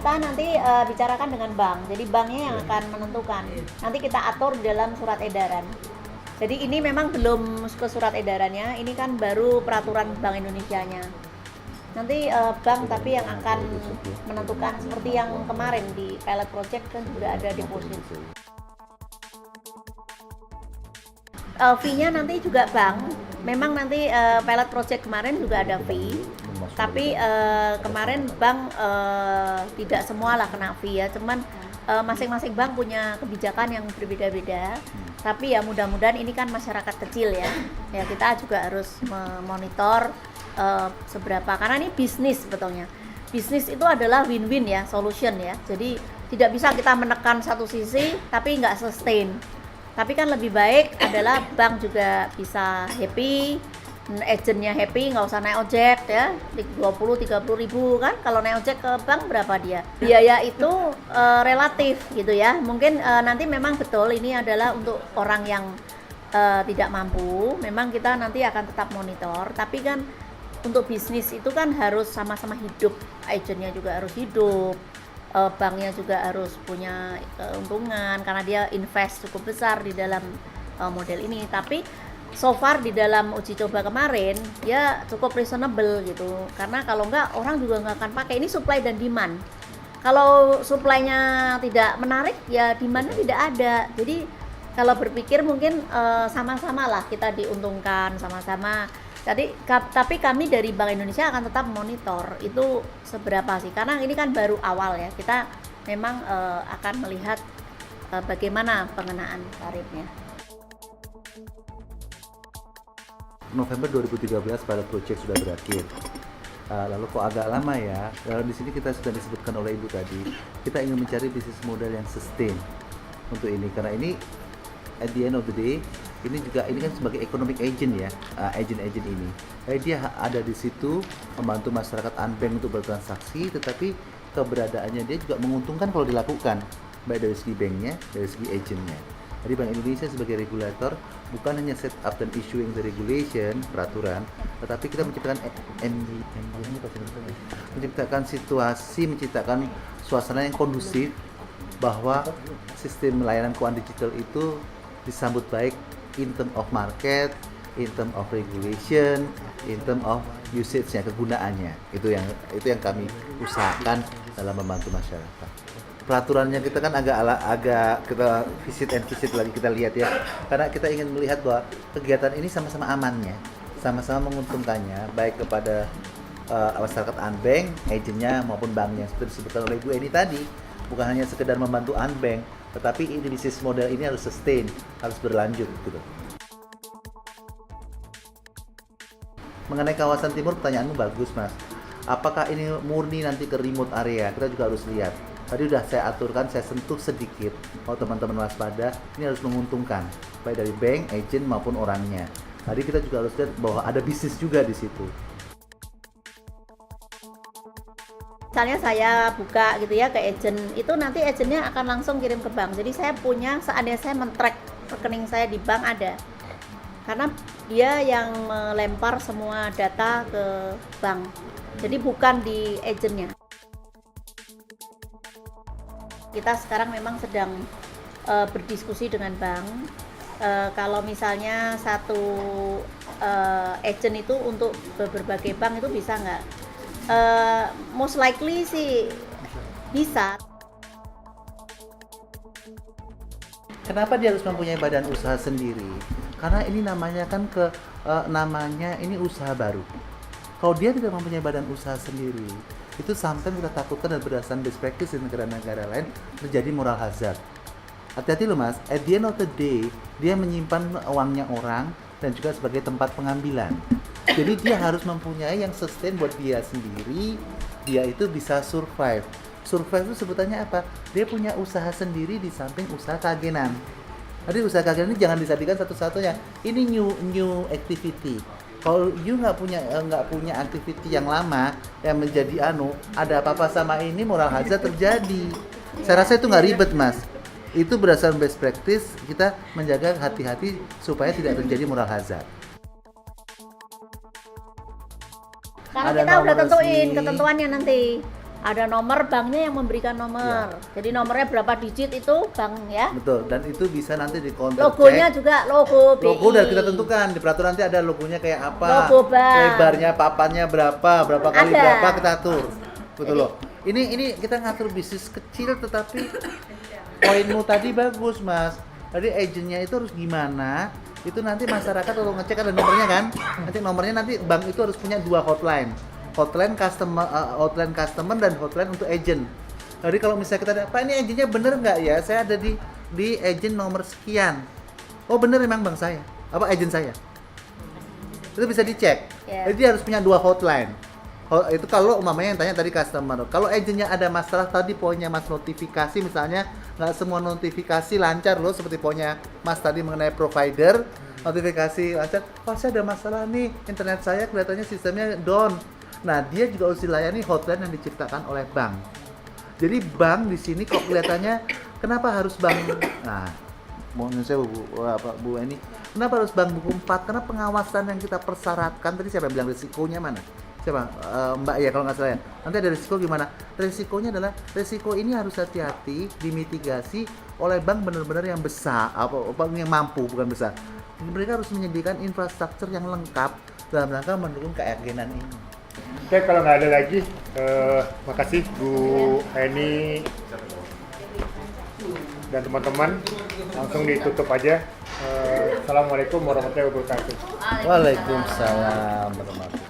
kita nanti bicarakan dengan bank. Jadi banknya yang akan menentukan. Nanti kita atur di dalam surat edaran. Jadi ini memang belum ke surat edarannya, ini kan baru peraturan Bank Indonesianya. Nanti bank tapi yang akan menentukan, seperti yang kemarin di pilot project kan juga ada deposit. Fee-nya nanti juga bank. Memang nanti pilot project kemarin juga ada fee, tapi kemarin bank tidak semua lah kena fee ya, cuman masing-masing bank punya kebijakan yang berbeda-beda. Tapi ya mudah-mudahan ini kan masyarakat kecil ya, kita juga harus memonitor seberapa, karena ini bisnis sebetulnya. Bisnis itu adalah win-win ya, solution ya. Jadi tidak bisa kita menekan satu sisi tapi nggak sustain. Tapi kan lebih baik adalah bank juga bisa happy, agentnya happy, nggak usah naik ojek ya, 20-30 ribu kan. Kalau naik ojek ke bank berapa dia? Biaya itu relatif gitu ya. Mungkin nanti memang betul ini adalah untuk orang yang tidak mampu. Memang kita nanti akan tetap monitor. Tapi kan untuk bisnis itu kan harus sama-sama hidup. Agentnya juga harus hidup. Banknya juga harus punya keuntungan karena dia invest cukup besar di dalam model ini. Tapi so far di dalam uji coba kemarin ya cukup reasonable gitu, karena kalau enggak orang juga nggak akan pakai. Ini supply dan demand. Kalau supply-nya tidak menarik ya demand-nya tidak ada. Jadi kalau berpikir mungkin sama-sama lah kita diuntungkan sama-sama. Tapi kami dari Bank Indonesia akan tetap monitor itu seberapa sih, karena ini kan baru awal ya. Kita memang akan melihat bagaimana pengenaan tarifnya. November 2013 pilot project sudah berakhir. Lalu kok agak lama ya? Lalu di sini kita sudah disebutkan oleh Ibu tadi, kita ingin mencari bisnis model yang sustain untuk ini, karena ini at the end of the day ini kan sebagai economic agent ya, agent ini. Dia ada di situ membantu masyarakat unbank untuk bertransaksi, tetapi keberadaannya dia juga menguntungkan kalau dilakukan, baik dari segi banknya, dari segi agentnya. Jadi Bank Indonesia sebagai regulator bukan hanya set up dan issuing the regulation, peraturan, tetapi kita menciptakan menciptakan situasi, menciptakan suasana yang kondusif bahwa sistem layanan keuangan digital itu disambut baik in term of market, in term of regulation, in term of usage-nya, kegunaannya. Itu yang kami usahakan dalam membantu masyarakat. Peraturannya kita kan agak kita visit lagi, kita lihat ya, karena kita ingin melihat bahwa kegiatan ini sama-sama amannya, sama-sama menguntungkannya baik kepada masyarakat unbank, agentnya maupun banknya. Seperti disebutkan oleh Bu Eni tadi, bukan hanya sekedar membantu unbank, tetapi ini bisnis model ini harus sustain, harus berlanjut gitu. Mengenai kawasan timur, pertanyaanmu bagus Mas. Apakah ini murni nanti ke remote area? Kita juga harus lihat. Tadi udah saya aturkan, saya sentuh sedikit. Kalau teman-teman waspada, ini harus menguntungkan, baik dari bank, agent maupun orangnya. Tadi kita juga harus lihat bahwa ada bisnis juga di situ. Misalnya saya buka gitu ya ke agent, itu nanti agentnya akan langsung kirim ke bank. Jadi saya punya, seandainya saya men-track rekening saya di bank ada. Karena dia yang melempar semua data ke bank. Jadi bukan di agentnya. Kita sekarang memang sedang berdiskusi dengan bank. Kalau misalnya satu agent itu untuk berbagai bank itu bisa nggak? Most likely sih bisa. Kenapa dia harus mempunyai badan usaha sendiri? Karena ini namanya kan namanya ini usaha baru. Kalau dia tidak mempunyai badan usaha sendiri, itu sometimes kita takutkan dan berdasarkan best practice di negara-negara lain terjadi moral hazard. Hati-hati loh Mas, at the end of the day dia menyimpan uangnya orang dan juga sebagai tempat pengambilan. Jadi dia harus mempunyai yang sustain buat dia sendiri, dia itu bisa survive. Survive itu sebutannya apa? Dia punya usaha sendiri di samping usaha keagenan. Jadi usaha keagenan ini jangan dijadikan satu-satunya. Ini new activity. Kalau you nggak punya activity yang lama yang menjadi ada apa-apa sama ini, moral hazard terjadi. Saya rasa itu nggak ribet Mas. Itu berdasarkan best practice, kita menjaga hati-hati supaya tidak terjadi moral hazard. Karena kita udah tentuin ketentuannya nanti. Ada nomor banknya yang memberikan nomor. Jadi nomornya berapa digit itu bank ya. Betul, dan itu bisa nanti di counter Logonya check. juga logo BI. Logo udah kita tentukan di peraturan, nanti ada logonya kayak apa, Logo bank. lebarnya papannya berapa kali Ada. berapa kita atur. Betul Jadi- loh. Ini kita ngatur bisnis kecil, tetapi poinmu tadi bagus Mas. Tadi agentnya itu harus gimana? Itu nanti masyarakat kalau ngecek ada nomornya kan? Nanti nomornya nanti bank itu harus punya 2 hotline. Hotline customer dan hotline untuk agent. Jadi kalau misalnya kita Pak ini agentnya bener nggak ya? Saya ada di agent nomor sekian. Oh bener memang bang saya. Apa agent saya? Itu bisa dicek. Ya. Jadi dia harus punya 2 hotline. Itu kalau umpamanya yang tanya tadi customer. Kalau agentnya ada masalah tadi poinnya Mas notifikasi misalnya nggak semua notifikasi lancar loh seperti poinnya Mas tadi mengenai provider notifikasi lancar. Oh saya ada masalah nih internet saya kelihatannya sistemnya down. Nah dia juga harus dilayani hotline yang diciptakan oleh bank. Jadi bank di sini kok kelihatannya kenapa harus bank? Nah mohon saya Bu ini kenapa harus bank buku 4? Karena pengawasan yang kita persyaratkan tadi siapa yang bilang risikonya mana? Siapa? Mbak ya kalau nggak salah ya. Nanti ada risiko gimana? Risikonya adalah risiko ini harus hati-hati dimitigasi oleh bank benar-benar yang besar, bank yang mampu bukan besar. Mereka harus menyediakan infrastruktur yang lengkap dalam rangka mendukung keagenan ini. Oke, kalau nggak ada lagi, makasih Bu Eni dan teman-teman. Langsung ditutup aja. Assalamualaikum warahmatullahi wabarakatuh. Waalaikumsalam warahmatullahi wabarakatuh.